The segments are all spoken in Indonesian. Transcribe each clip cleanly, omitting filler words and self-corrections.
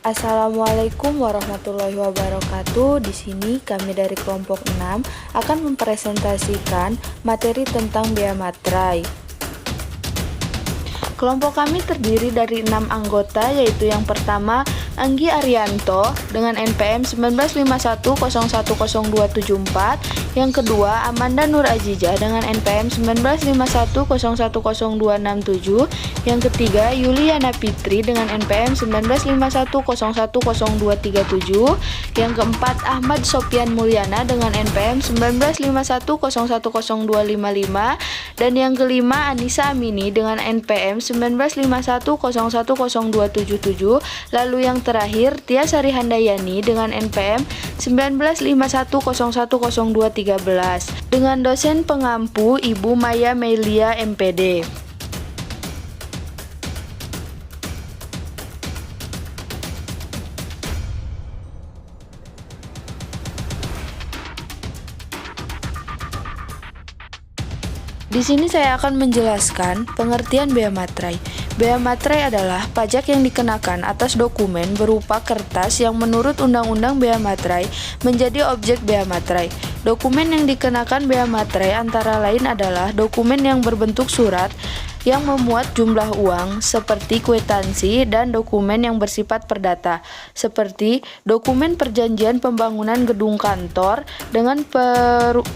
Assalamualaikum warahmatullahi wabarakatuh. Di sini kami dari kelompok 6 akan mempresentasikan materi tentang bea materai. Kelompok kami terdiri dari 6 anggota, yaitu yang pertama Anggi Arianto dengan NPM 1951010274, yang kedua Amanda Nur Azizah dengan NPM 1951010267, yang ketiga Yuliana Fitri dengan NPM 1951010237, yang keempat Ahmad Sopyan Mulyana dengan NPM 1951010255, dan yang kelima Anissa Amini dengan NPM 1951010277. Lalu yang terakhir Tia Sari Handayani dengan NPM 1951010213 dengan dosen pengampu Ibu Maya Melia MPD. Di sini saya akan menjelaskan pengertian bea materai. Bea materai adalah pajak yang dikenakan atas dokumen berupa kertas yang menurut Undang-Undang Bea Materai menjadi objek bea materai. Dokumen yang dikenakan bea materai antara lain adalah dokumen yang berbentuk surat yang memuat jumlah uang seperti kwitansi dan dokumen yang bersifat perdata seperti dokumen perjanjian pembangunan gedung kantor dengan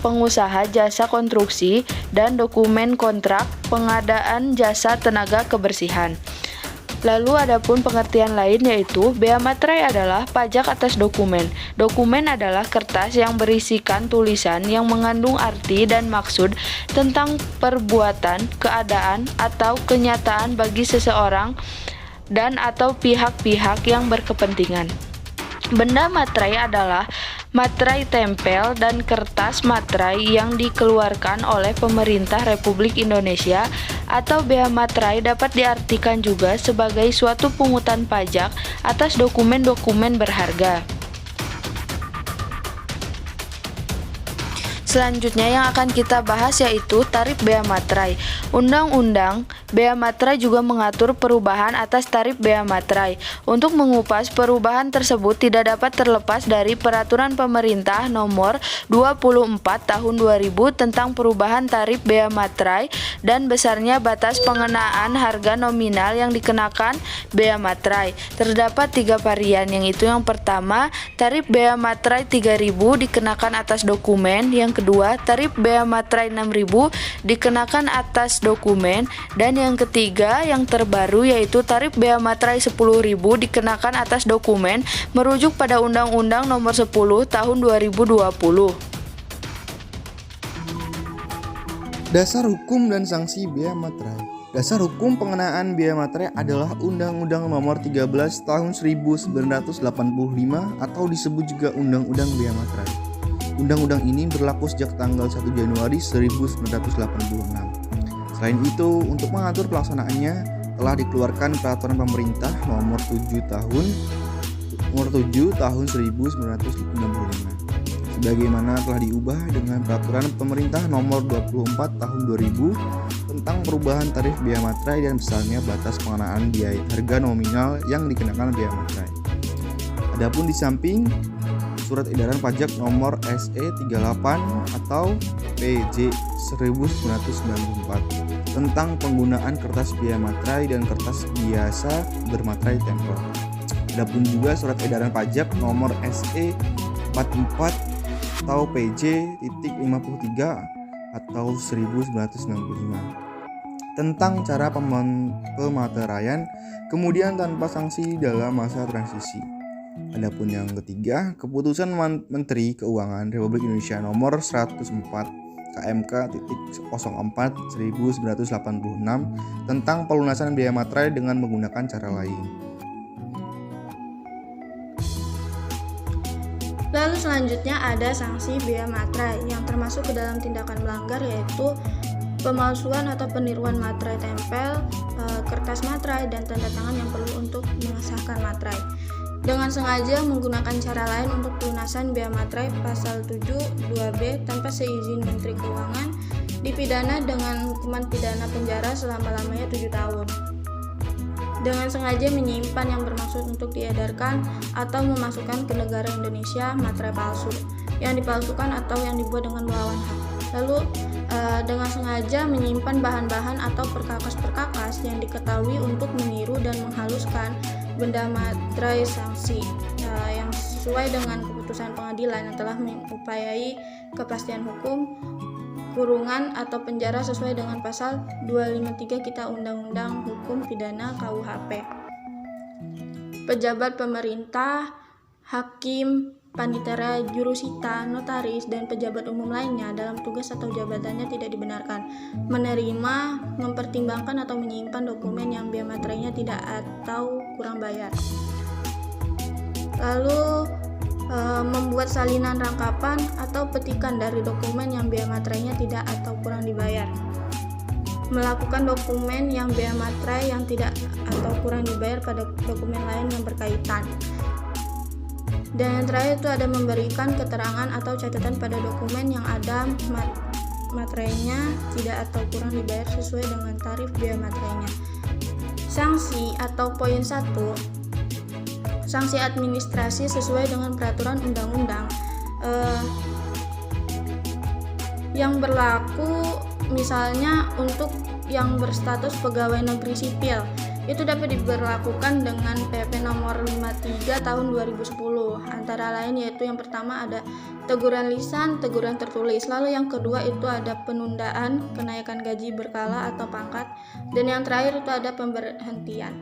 pengusaha jasa konstruksi dan dokumen kontrak pengadaan jasa tenaga kebersihan. Lalu adapun pengertian lain yaitu bea materai adalah pajak atas dokumen. Dokumen adalah kertas yang berisikan tulisan yang mengandung arti dan maksud tentang perbuatan, keadaan, atau kenyataan bagi seseorang dan atau pihak-pihak yang berkepentingan. Benda materai adalah materai tempel dan kertas materai yang dikeluarkan oleh pemerintah Republik Indonesia, atau bea materai dapat diartikan juga sebagai suatu pungutan pajak atas dokumen-dokumen berharga. Selanjutnya yang akan kita bahas yaitu tarif bea materai. Undang-Undang Bea Materai juga mengatur perubahan atas tarif bea materai. Untuk mengupas perubahan tersebut tidak dapat terlepas dari Peraturan Pemerintah Nomor 24 Tahun 2000 tentang perubahan tarif bea materai dan besarnya batas pengenaan harga nominal yang dikenakan bea materai. Terdapat 3 varian, yang itu yang pertama, tarif bea materai 3.000 dikenakan atas dokumen, yang kedua, tarif bea materai 6.000 dikenakan atas dokumen, dan yang ketiga, yang terbaru yaitu tarif bea materai 10.000 dikenakan atas dokumen merujuk pada Undang-Undang Nomor 10 Tahun 2020. Dasar hukum dan sanksi bea materai. Dasar hukum pengenaan bea materai adalah Undang-Undang Nomor 13 Tahun 1985 atau disebut juga Undang-Undang Bea Materai. Undang-undang ini berlaku sejak tanggal 1 Januari 1986. Selain itu, untuk mengatur pelaksanaannya telah dikeluarkan Peraturan Pemerintah Nomor 7 Tahun 1995. Sebagaimana telah diubah dengan Peraturan Pemerintah Nomor 24 Tahun 2000 tentang perubahan tarif bea materai dan besarnya batas pengenaan biaya harga nominal yang dikenakan bea materai. Adapun di samping Surat Edaran Pajak Nomor SE 38 atau PJ 1994 tentang penggunaan kertas bea materai dan kertas biasa bermaterai tempel. Adapun juga Surat Edaran Pajak Nomor SE 44 atau PJ.53 atau 1995 tentang cara pemateraian kemudian tanpa sanksi dalam masa transisi. Adapun yang ketiga, Keputusan Menteri Keuangan Republik Indonesia Nomor 104 KMK.04/1986 tentang pelunasan biaya materai dengan menggunakan cara lain. Lalu selanjutnya ada sanksi bea materai yang termasuk ke dalam tindakan melanggar, yaitu pemalsuan atau peniruan materai tempel, kertas materai, dan tanda tangan yang perlu untuk mengesahkan materai. Dengan sengaja menggunakan cara lain untuk pelunasan bea materai pasal 7 2B tanpa seizin Menteri Keuangan dipidana dengan hukuman pidana penjara selama-lamanya 7 tahun. dengan sengaja menyimpan yang bermaksud untuk diedarkan atau memasukkan ke negara Indonesia materai palsu yang dipalsukan atau yang dibuat dengan melawan hak. Lalu dengan sengaja menyimpan bahan-bahan atau perkakas-perkakas yang diketahui untuk meniru dan menghaluskan benda materai sanksi yang sesuai dengan keputusan pengadilan yang telah mengupayakan kepastian hukum, kurungan atau penjara sesuai dengan pasal 253 Kitab Undang-Undang Hukum Pidana KUHP. Pejabat pemerintah, hakim, panitera, jurusita, notaris, dan pejabat umum lainnya dalam tugas atau jabatannya tidak dibenarkan menerima, mempertimbangkan atau menyimpan dokumen yang biaya materainya tidak atau kurang bayar. Lalu membuat salinan rangkapan atau petikan dari dokumen yang biaya materainya tidak atau kurang dibayar. Melakukan dokumen yang biaya materai yang tidak atau kurang dibayar pada dokumen lain yang berkaitan. Dan yang terakhir itu ada memberikan keterangan atau catatan pada dokumen yang ada materainya tidak atau kurang dibayar sesuai dengan tarif biaya materainya. Sanksi atau poin 1, sanksi administrasi sesuai dengan peraturan undang-undang yang berlaku, misalnya untuk yang berstatus pegawai negeri sipil itu dapat diberlakukan dengan PP nomor 53 tahun 2010. Antara lain yaitu yang pertama ada teguran lisan, teguran tertulis. Lalu yang kedua itu ada penundaan kenaikan gaji berkala atau pangkat, dan yang terakhir itu ada pemberhentian.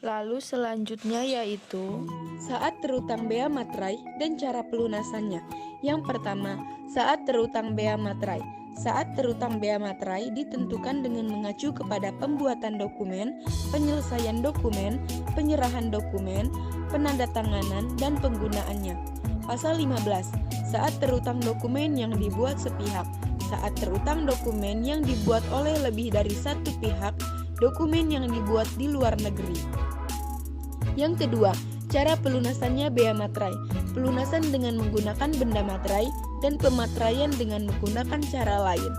Lalu selanjutnya yaitu saat terutang bea materai dan cara pelunasannya. Yang pertama, saat terutang bea materai. Saat terutang bea materai ditentukan dengan mengacu kepada pembuatan dokumen, penyelesaian dokumen, penyerahan dokumen, penandatanganan, dan penggunaannya. Pasal 15. Saat terutang dokumen yang dibuat sepihak. Saat terutang dokumen yang dibuat oleh lebih dari satu pihak, dokumen yang dibuat di luar negeri. Yang kedua, cara pelunasannya bea materai. Pelunasan dengan menggunakan benda materai dan pemateraian dengan menggunakan cara lain.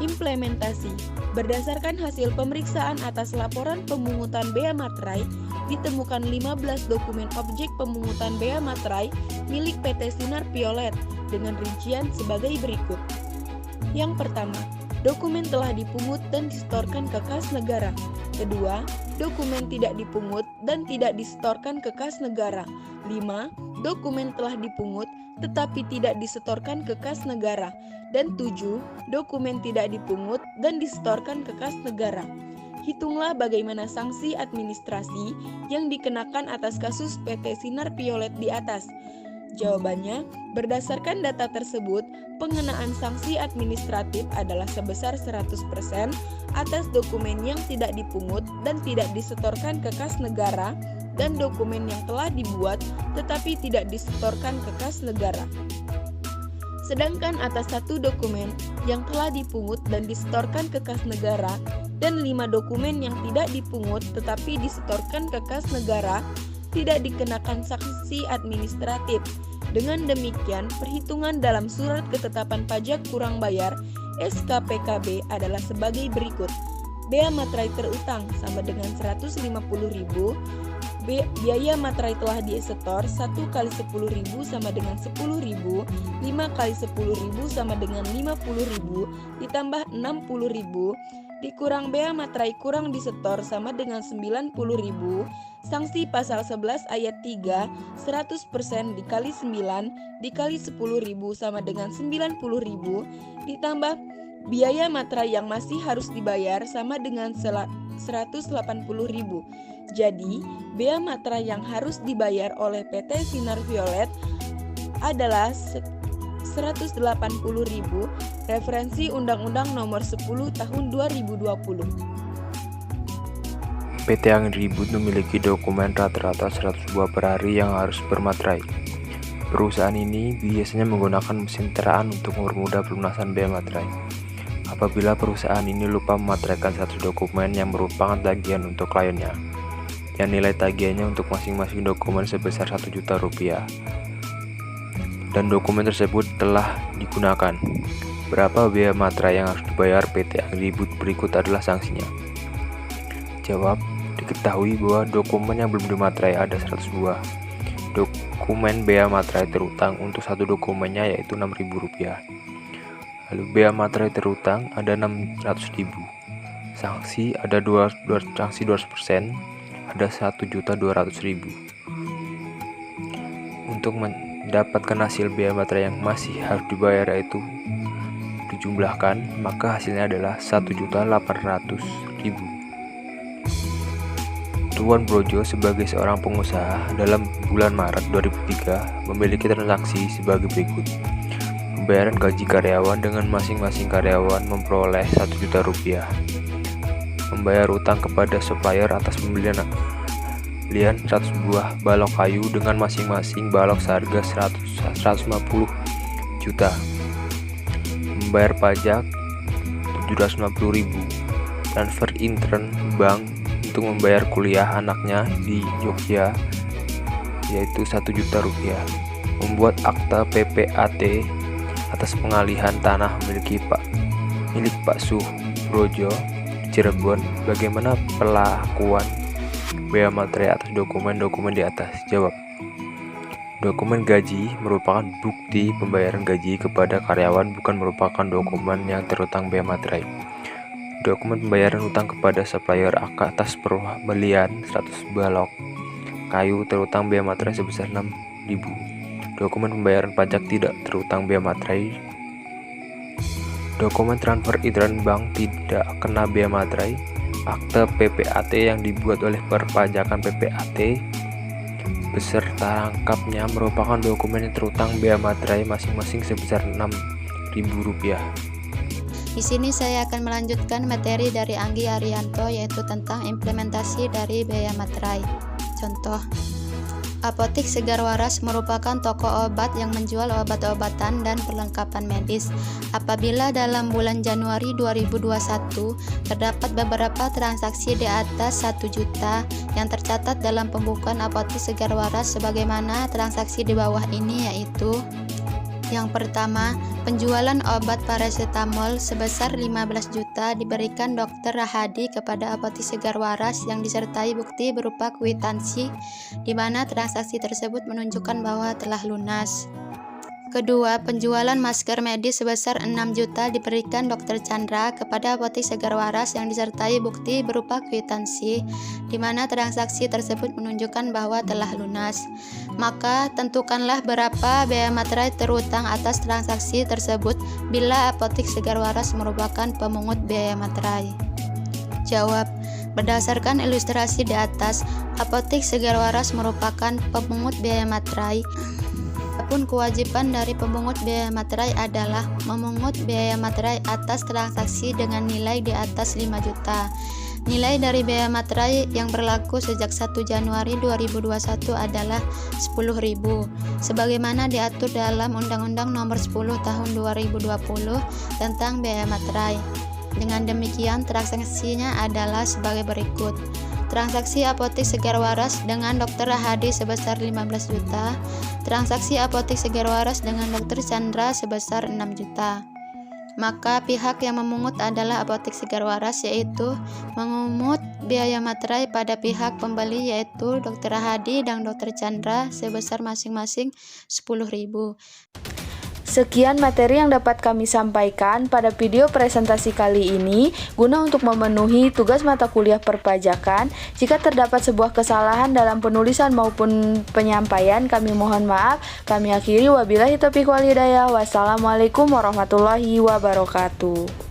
Implementasi. Berdasarkan hasil pemeriksaan atas laporan pemungutan bea materai, ditemukan 15 dokumen objek pemungutan bea materai milik PT Sinar Piolet dengan rincian sebagai berikut. Yang pertama, dokumen telah dipungut dan disetorkan ke kas negara. Kedua, dokumen tidak dipungut dan tidak disetorkan ke kas negara. 5. Dokumen telah dipungut tetapi tidak disetorkan ke kas negara. Dan 7. Dokumen tidak dipungut dan disetorkan ke kas negara. Hitunglah bagaimana sanksi administrasi yang dikenakan atas kasus PT Sinar Piolet di atas. Jawabannya, berdasarkan data tersebut, pengenaan sanksi administratif adalah sebesar 100% atas dokumen yang tidak dipungut dan tidak disetorkan ke kas negara dan dokumen yang telah dibuat tetapi tidak disetorkan ke kas negara. Sedangkan atas satu dokumen yang telah dipungut dan disetorkan ke kas negara dan 5 dokumen yang tidak dipungut tetapi disetorkan ke kas negara tidak dikenakan sanksi administratif. Dengan demikian, perhitungan dalam surat ketetapan pajak kurang bayar SKPKB adalah sebagai berikut. Bea materai terutang sama dengan 150.000. Biaya materai telah disetor 1 kali 10.000 sama dengan 10.000, 5 kali 10.000 sama dengan 50.000, ditambah 60.000, dikurang bea materai kurang disetor sama dengan 90.000, sanksi pasal 11 ayat 3, 100% dikali 9, dikali 10.000 sama dengan 90.000, ditambah biaya materai yang masih harus dibayar sama dengan 180.000. Jadi, bea materai yang harus dibayar oleh PT Sinar Piolet adalah 180.000, referensi Undang-Undang Nomor 10 Tahun 2020. PT Angin Ribut memiliki dokumen rata-rata 100 buah per hari yang harus bermaterai. Perusahaan ini biasanya menggunakan mesin teraan untuk mempermudah pelunasan bea materai. Apabila perusahaan ini lupa memateraikan satu dokumen yang merupakan tagihan untuk kliennya, yang nilai tagihannya untuk masing-masing dokumen sebesar Rp1 juta, dan dokumen tersebut telah digunakan, berapa biaya materai yang harus dibayar PT Angin Ribut berikut adalah sanksinya. C. Jawab. Diketahui bahwa dokumen yang belum dimaterai ada 100 buah. Dokumen bea materai terutang untuk satu dokumennya yaitu Rp6.000. Lalu bea materai terutang ada 600.000. Sanksi ada sanksi 200%, ada 1.200.000. Untuk mendapatkan hasil bea materai yang masih harus dibayar yaitu dijumlahkan, maka hasilnya adalah 1.800.000. Tuan Brojo sebagai seorang pengusaha dalam bulan Maret 2003 memiliki transaksi sebagai berikut. Pembayaran gaji karyawan dengan masing-masing karyawan memperoleh Rp1.000.000. Membayar utang kepada supplier atas pembelian 100 buah balok kayu dengan masing-masing balok seharga 150 juta. Membayar pajak 750.000. Transfer intern bank untuk membayar kuliah anaknya di Jogja yaitu Rp1.000.000. Membuat akta PPAT atas pengalihan tanah milik Pak Suhbrojo Cirebon. Bagaimana pelakuan bea materai atas dokumen-dokumen di atas? Jawab. Dokumen gaji merupakan bukti pembayaran gaji kepada karyawan, bukan merupakan dokumen yang terutang bea materai. Dokumen pembayaran utang kepada supplier atas pembelian 100 balok kayu terutang bea materai sebesar Rp6.000. Dokumen pembayaran pajak tidak terutang bea materai. Dokumen transfer intern bank tidak kena bea materai. Akte PPAT yang dibuat oleh perpajakan PPAT beserta rangkapnya merupakan dokumen yang terutang bea materai masing-masing sebesar Rp6.000. Di sini saya akan melanjutkan materi dari Anggi Arianto yaitu tentang implementasi dari bea materai. Contoh, Apotik Segar Waras merupakan toko obat yang menjual obat-obatan dan perlengkapan medis. Apabila dalam bulan Januari 2021 terdapat beberapa transaksi di atas 1 juta yang tercatat dalam pembukuan Apotik Segar Waras sebagaimana transaksi di bawah ini yaitu: yang pertama, penjualan obat paracetamol sebesar 15 juta diberikan Dr. Rahadi kepada Apotik Segar Waras yang disertai bukti berupa kwitansi di mana transaksi tersebut menunjukkan bahwa telah lunas. Kedua, penjualan masker medis sebesar 6 juta diberikan Dr. Chandra kepada Apotik Segar Waras yang disertai bukti berupa kwitansi di mana transaksi tersebut menunjukkan bahwa telah lunas. Maka tentukanlah berapa bea materai terutang atas transaksi tersebut bila Apotik Segar Waras merupakan pemungut biaya materai. Jawab. Berdasarkan ilustrasi di atas, Apotik Segar Waras merupakan pemungut biaya materai. Adapun kewajiban dari pemungut biaya materai adalah memungut biaya materai atas transaksi dengan nilai di atas 5 juta. Nilai dari bea materai yang berlaku sejak 1 Januari 2021 adalah Rp10.000 sebagaimana diatur dalam Undang-Undang Nomor 10 Tahun 2020 tentang bea materai. Dengan demikian, transaksinya adalah sebagai berikut. Transaksi Apotik Segar Waras dengan Dr. Rahadi sebesar 15 juta. Transaksi Apotik Segar Waras dengan Dr. Chandra sebesar 6 juta. Maka pihak yang memungut adalah Apotik Segar Waras, yaitu mengungut biaya materai pada pihak pembeli yaitu Dr. Rahadi dan Dr. Chandra sebesar masing-masing Rp10.000. Sekian materi yang dapat kami sampaikan pada video presentasi kali ini guna untuk memenuhi tugas mata kuliah perpajakan. Jika terdapat sebuah kesalahan dalam penulisan maupun penyampaian, kami mohon maaf. Kami akhiri, wabillahi taufiq wal hidayah. Wassalamualaikum warahmatullahi wabarakatuh.